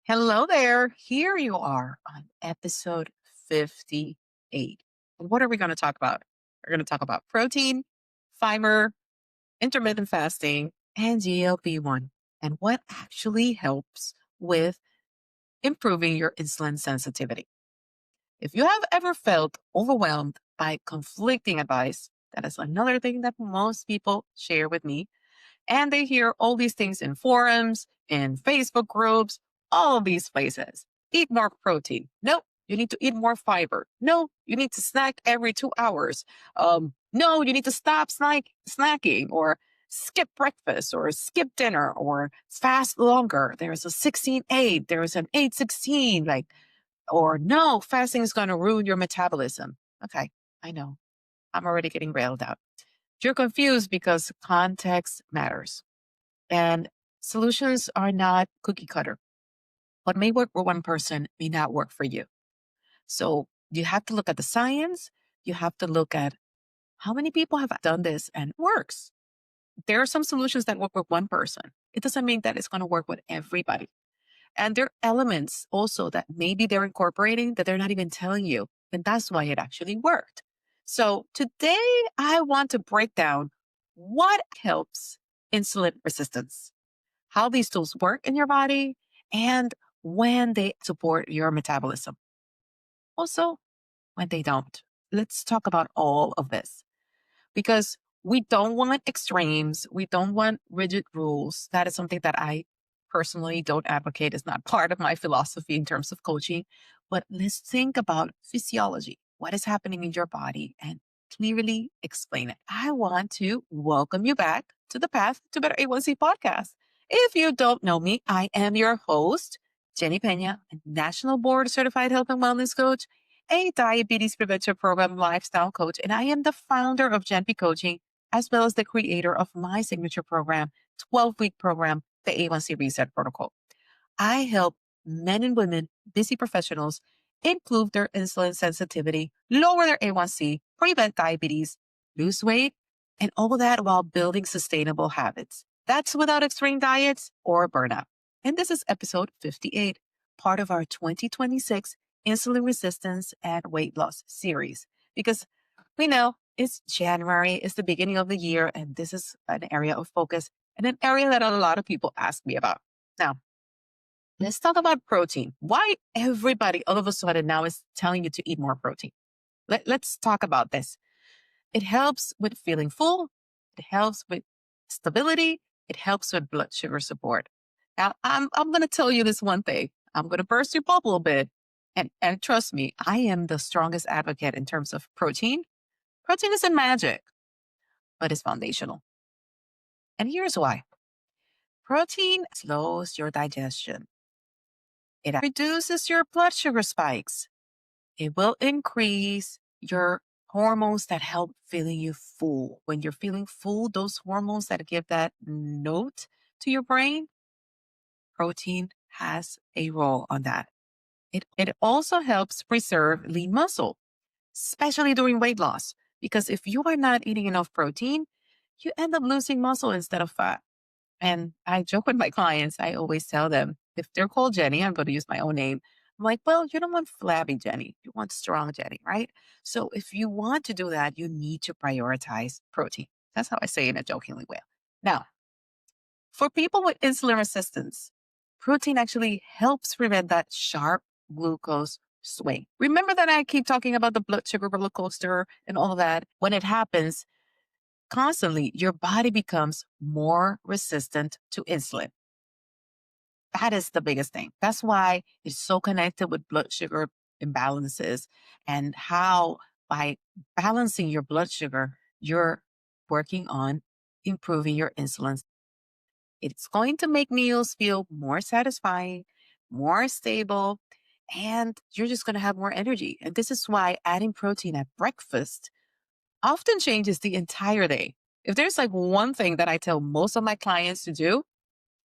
Hello there. Here you are on episode 58. What are we going to talk about? We're going to talk about protein, fiber, intermittent fasting, and GLP-1, and what actually helps with improving your insulin sensitivity. If you have ever felt overwhelmed by conflicting advice, that is another thing that most people share with me, and they hear all these things in forums, in Facebook groups, all of these places. Eat more protein. No, you need to eat more fiber. No, you need to snack every 2 hours. No, you need to stop snacking or skip breakfast or skip dinner or fast longer. There's a 16-8. There's an 8-16. Or no, fasting is going to ruin your metabolism. Okay, I know. I'm already getting railed out. You're confused because context matters. And solutions are not cookie cutter. What may work for one person may not work for you. So you have to look at the science. You have to look at how many people have done this and it works. There are some solutions that work with one person. It doesn't mean that it's going to work with everybody. And there are elements also that maybe they're incorporating that they're not even telling you. And that's why it actually worked. So today I want to break down what helps insulin resistance, how these tools work in your body, and when they support your metabolism. Also, when they don't. Let's talk about all of this because we don't want extremes. We don't want rigid rules. That is something that I personally don't advocate. It's not part of my philosophy in terms of coaching. But let's think about physiology, what is happening in your body, and clearly explain it. I want to welcome you back to the Path to Better A1C podcast. If you don't know me, I am your host, Jenny Pena, a National Board Certified Health and Wellness Coach, a diabetes prevention program lifestyle coach, and I am the founder of GenP Coaching, as well as the creator of my signature program, 12-week program, the A1C Reset Protocol. I help men and women, busy professionals, improve their insulin sensitivity, lower their A1C, prevent diabetes, lose weight, and all that while building sustainable habits. That's without extreme diets or burnout. And this is episode 58, part of our 2026 insulin resistance and weight loss series. Because we know it's January, it's the beginning of the year, and this is an area of focus and an area that a lot of people ask me about. Now, let's talk about protein. Why everybody all of a sudden now is telling you to eat more protein? Let's talk about this. It helps with feeling full. It helps with stability. It helps with blood sugar support. Now, I'm going to tell you this one thing. I'm going to burst your bubble a bit. And trust me, I am the strongest advocate in terms of protein. Protein isn't magic, but it's foundational. And here's why. Protein slows your digestion. It reduces your blood sugar spikes. It will increase your hormones that help feeling you full. When you're feeling full, those hormones that give that note to your brain, protein has a role on that. It also helps preserve lean muscle, especially during weight loss. Because if you are not eating enough protein, you end up losing muscle instead of fat. And I joke with my clients, I always tell them, if they're called Jenny, I'm going to use my own name. I'm like, well, you don't want flabby Jenny. You want strong Jenny, right? So if you want to do that, you need to prioritize protein. That's how I say it in a jokingly way. Now, for people with insulin resistance, protein actually helps prevent that sharp glucose swing. Remember that I keep talking about the blood sugar roller coaster and all of that? When it happens, constantly, your body becomes more resistant to insulin. That is the biggest thing. That's why it's so connected with blood sugar imbalances and how by balancing your blood sugar, you're working on improving your insulin. It's going to make meals feel more satisfying, more stable, and you're just going to have more energy. And this is why adding protein at breakfast often changes the entire day. If there's like one thing that I tell most of my clients to do,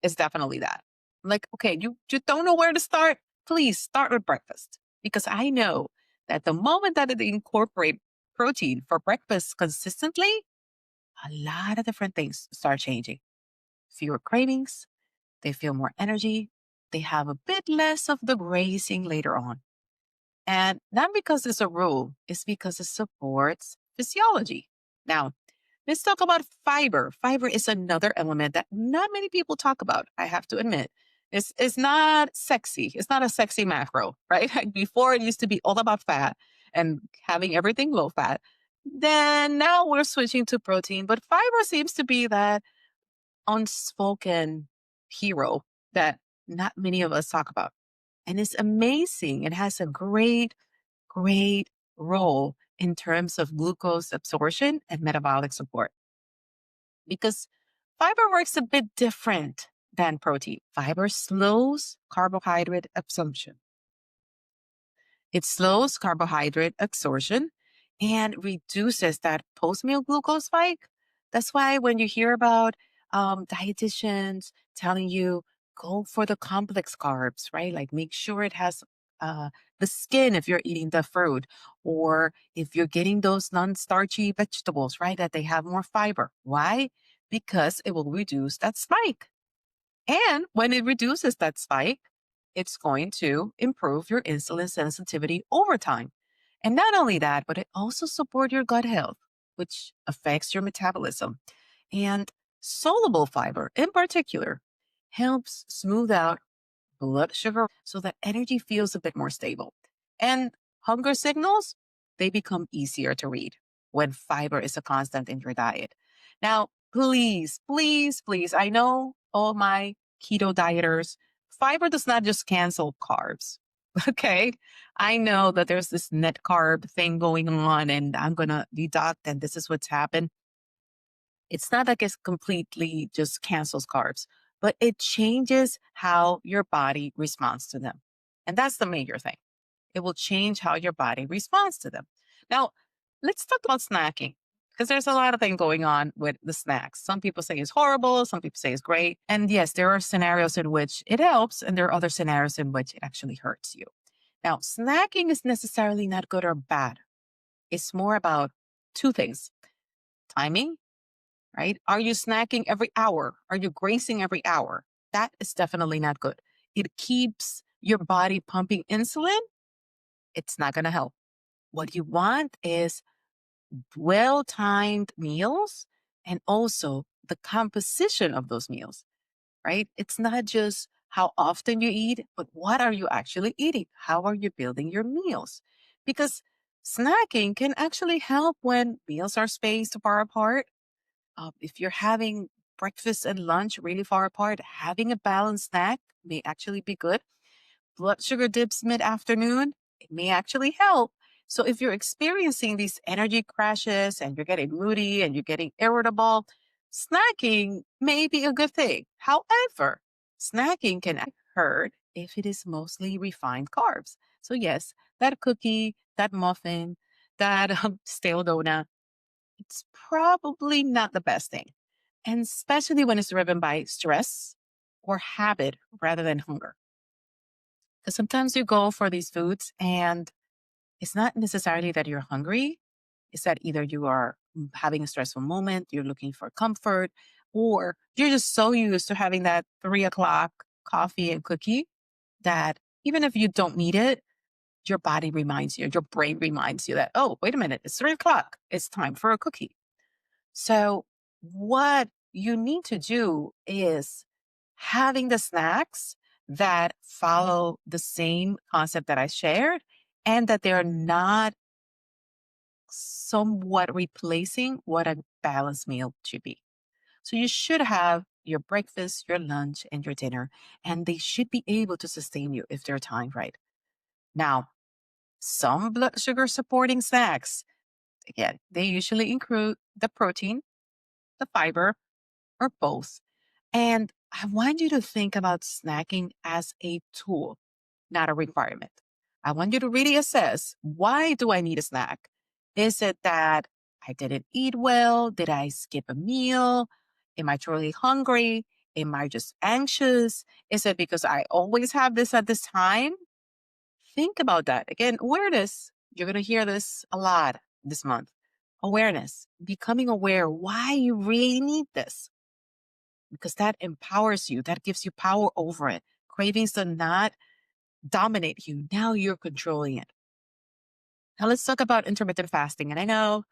it's definitely that. Like, okay, you don't know where to start? Please start with breakfast. Because I know that the moment that they incorporate protein for breakfast consistently, a lot of different things start changing. Fewer cravings, they feel more energy, they have a bit less of the grazing later on. And not because it's a rule, it's because it supports physiology. Now, let's talk about fiber. Fiber is another element that not many people talk about, I have to admit. It's not sexy. It's not a sexy macro, right? Like before, it used to be all about fat and having everything low fat. Then now we're switching to protein, but fiber seems to be that unspoken hero that not many of us talk about. And it's amazing. It has a great role in terms of glucose absorption and metabolic support because fiber works a bit different than protein. Fiber slows carbohydrate absorption. It slows carbohydrate absorption and reduces that post meal glucose spike. That's why when you hear about dietitians telling you go for the complex carbs, right? Like make sure it has the skin if you're eating the fruit, or if you're getting those non starchy vegetables, right? That they have more fiber. Why? Because it will reduce that spike. And when it reduces that spike, it's going to improve your insulin sensitivity over time. And not only that, but it also supports your gut health, which affects your metabolism. And soluble fiber in particular helps smooth out blood sugar so that energy feels a bit more stable. And hunger signals, they become easier to read when fiber is a constant in your diet. Now, please, I know all my keto dieters, fiber does not just cancel carbs. Okay. I know that there's this net carb thing going on and I'm going to deduct and this is what's happened. It's not like it completely just cancels carbs, but it changes how your body responds to them. And that's the major thing. It will change how your body responds to them. Now, let's talk about snacking because there's a lot of things going on with the snacks. Some people say it's horrible, some people say it's great. And yes, there are scenarios in which it helps, and there are other scenarios in which it actually hurts you. Now, snacking is necessarily not good or bad. It's more about two things: timing, right? Are you snacking every hour? Are you grazing every hour? That is definitely not good. It keeps your body pumping insulin. It's not going to help. What you want is well timed meals and also the composition of those meals, right? It's not just how often you eat, but what are you actually eating? How are you building your meals? Because snacking can actually help when meals are spaced far apart. If you're having breakfast and lunch really far apart, having a balanced snack may actually be good. Blood sugar dips mid afternoon, it may actually help. So if you're experiencing these energy crashes and you're getting moody and you're getting irritable, snacking may be a good thing. However, snacking can hurt if it is mostly refined carbs. So yes, that cookie, that muffin, that stale donut, it's probably not the best thing. And especially when it's driven by stress or habit rather than hunger. Because sometimes you go for these foods and it's not necessarily that you're hungry. It's that either you are having a stressful moment, you're looking for comfort, or you're just so used to having that 3 o'clock coffee and cookie that even if you don't need it, your body reminds you, your brain reminds you that, oh, wait a minute, it's 3 o'clock. It's time for a cookie. So, what you need to do is having the snacks that follow the same concept that I shared and that they're not somewhat replacing what a balanced meal should be. So, you should have your breakfast, your lunch, and your dinner, and they should be able to sustain you if they're timed right. Now, some blood sugar supporting snacks, again, they usually include the protein, the fiber, or both. And I want you to think about snacking as a tool, not a requirement. I want you to really assess, why do I need a snack? Is it that I didn't eat well? Did I skip a meal? Am I truly hungry? Am I just anxious? Is it because I always have this at this time? Think about that. Again, awareness. You're going to hear this a lot this month. Awareness, becoming aware why you really need this, because that empowers you, that gives you power over it. Cravings do not dominate you. Now you're controlling it. Now let's talk about intermittent fasting. And I know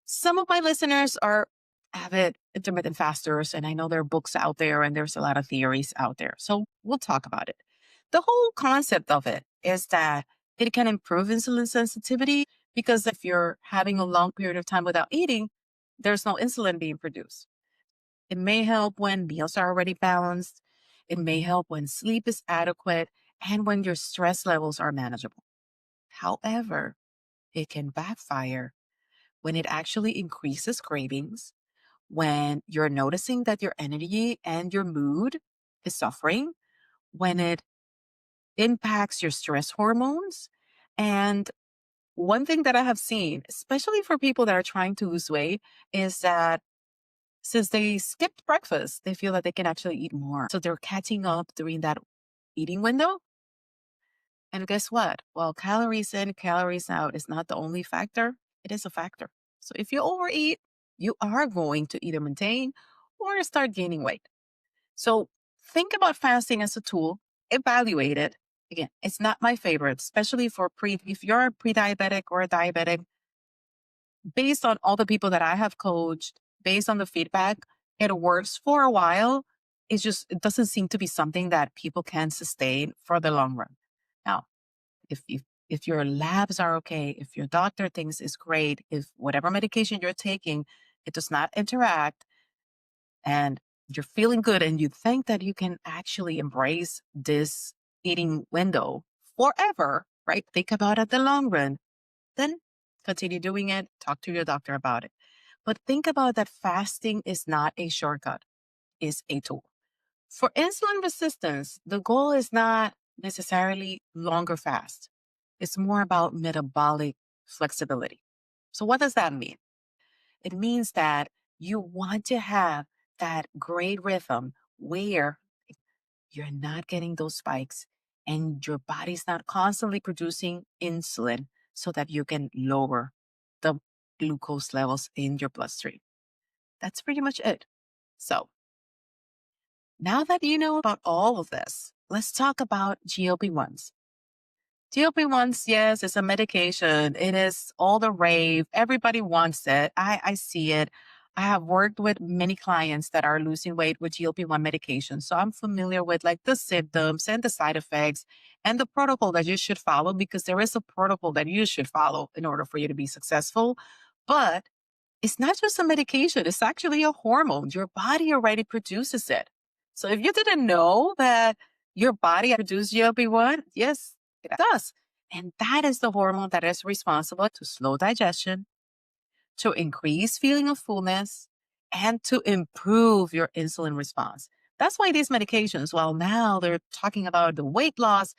some of my listeners are avid intermittent fasters, and I know there are books out there and there's a lot of theories out there. So we'll talk about it. The whole concept of it is that it can improve insulin sensitivity because if you're having a long period of time without eating, there's no insulin being produced. It may help when meals are already balanced. It may help when sleep is adequate and when your stress levels are manageable. However, it can backfire when it actually increases cravings, when you're noticing that your energy and your mood is suffering, when it impacts your stress hormones. And one thing that I have seen, especially for people that are trying to lose weight, is that since they skipped breakfast, they feel that they can actually eat more. So they're catching up during that eating window. And guess what? Well, calories in, calories out is not the only factor. It is a factor. So if you overeat, you are going to either maintain or start gaining weight. So think about fasting as a tool, evaluate it. Again, it's not my favorite, especially for if you're a pre-diabetic or a diabetic, based on all the people that I have coached, based on the feedback, it works for a while. It doesn't seem to be something that people can sustain for the long run. Now, if your labs are okay, if your doctor thinks it's great, if whatever medication you're taking, it does not interact and you're feeling good and you think that you can actually embrace this eating window forever, right? Think about it the long run, then continue doing it, talk to your doctor about it. But think about that fasting is not a shortcut, it's a tool. For insulin resistance, the goal is not necessarily longer fast. It's more about metabolic flexibility. So what does that mean? It means that you want to have that great rhythm where you're not getting those spikes and your body's not constantly producing insulin so that you can lower the glucose levels in your bloodstream. That's pretty much it. So now that you know about all of this, let's talk about GLP-1s. GLP-1s, yes, it's a medication. It is all the rave. Everybody wants it. I see it. I have worked with many clients that are losing weight with GLP-1 medication. So I'm familiar with like the symptoms and the side effects and the protocol that you should follow because there is a protocol that you should follow in order for you to be successful. But it's not just a medication, it's actually a hormone. Your body already produces it. So if you didn't know that your body produces GLP-1, yes, it does. And that is the hormone that is responsible to slow digestion, to increase feeling of fullness, and to improve your insulin response. That's why these medications, while now they're talking about the weight loss,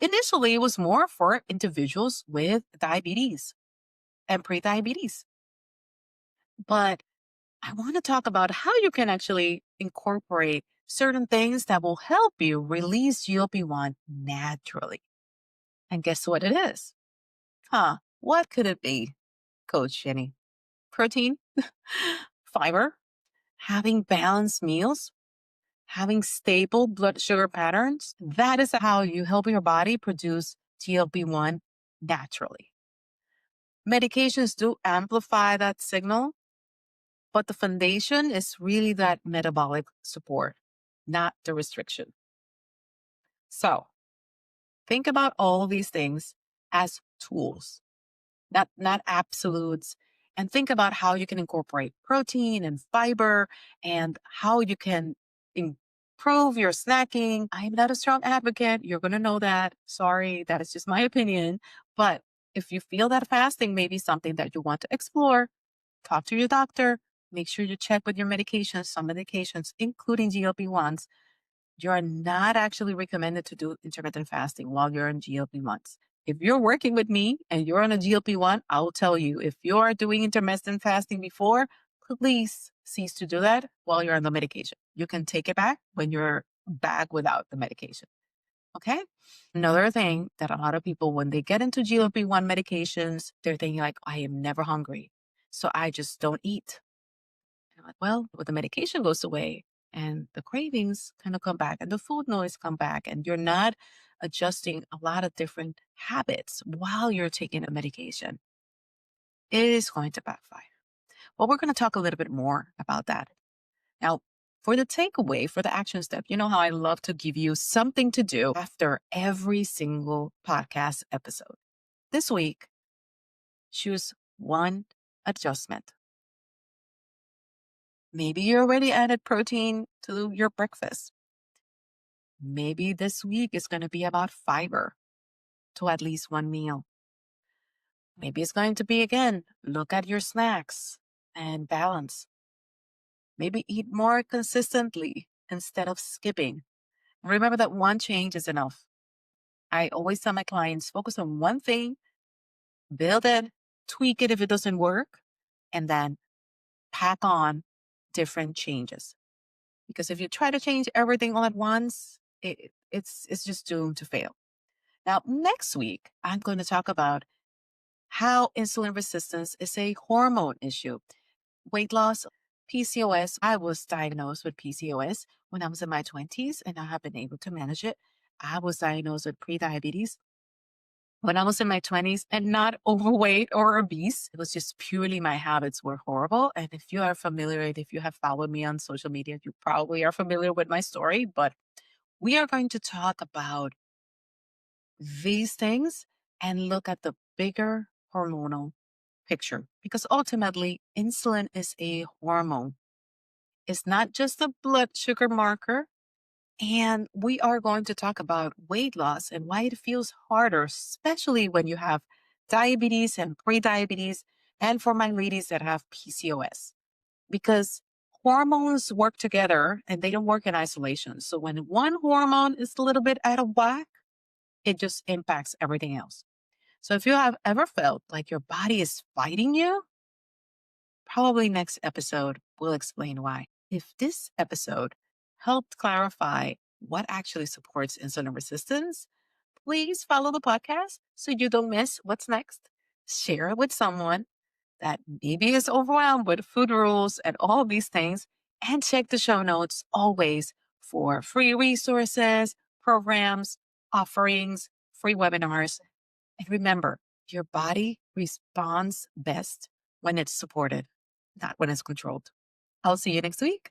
initially it was more for individuals with diabetes and prediabetes. But I want to talk about how you can actually incorporate certain things that will help you release GLP-1 naturally. And guess what it is? What could it be, Coach Jenny? Protein, fiber, having balanced meals, having stable blood sugar patterns. That is how you help your body produce GLP-1 naturally. Medications do amplify that signal, but the foundation is really that metabolic support, not the restriction. So think about all these things as tools, not absolutes. And think about how you can incorporate protein and fiber and how you can improve your snacking. I'm not a strong advocate. You're going to know that. Sorry, that is just my opinion. But if you feel that fasting may be something that you want to explore, talk to your doctor. Make sure you check with your medications. Some medications, including GLP-1s, you're not actually recommended to do intermittent fasting while you're on GLP-1s. If you're working with me and you're on a GLP-1, I'll tell you, if you are doing intermittent fasting before, please cease to do that while you're on the medication. You can take it back when you're back without the medication. Okay? Another thing that a lot of people, when they get into GLP-1 medications, they're thinking like, I am never hungry. So I just don't eat. And I'm like, well, the medication goes away and the cravings kind of come back and the food noise come back and you're not adjusting a lot of different habits while you're taking a medication, it is going to backfire. Well, we're going to talk a little bit more about that. Now, for the takeaway, for the action step, you know how I love to give you something to do after every single podcast episode. This week, choose one adjustment. Maybe you already added protein to your breakfast. Maybe this week is going to be about fiber to at least one meal. Maybe it's going to be, again, look at your snacks and balance. Maybe eat more consistently instead of skipping. Remember that one change is enough. I always tell my clients, focus on one thing, build it, tweak it if it doesn't work, and then pack on different changes. Because if you try to change everything all at once, it's just doomed to fail. Now, next week, I'm going to talk about how insulin resistance is a hormone issue. Weight loss, PCOS. I was diagnosed with PCOS when I was in my 20s, and I have been able to manage it. I was diagnosed with prediabetes when I was in my 20s and not overweight or obese. It was just purely my habits were horrible. And if you are familiar, if you have followed me on social media, you probably are familiar with my story. But we are going to talk about these things and look at the bigger hormonal picture, because ultimately insulin is a hormone. It's not just a blood sugar marker. And we are going to talk about weight loss and why it feels harder, especially when you have diabetes and prediabetes, and for my ladies that have PCOS, because hormones work together and they don't work in isolation. So when one hormone is a little bit out of whack, it just impacts everything else. So if you have ever felt like your body is fighting you, probably next episode will explain why. If this episode helped clarify what actually supports insulin resistance, please follow the podcast so you don't miss what's next. Share it with someone that maybe is overwhelmed with food rules and all these things. And check the show notes always for free resources, programs, offerings, free webinars. And remember, your body responds best when it's supported, not when it's controlled. I'll see you next week.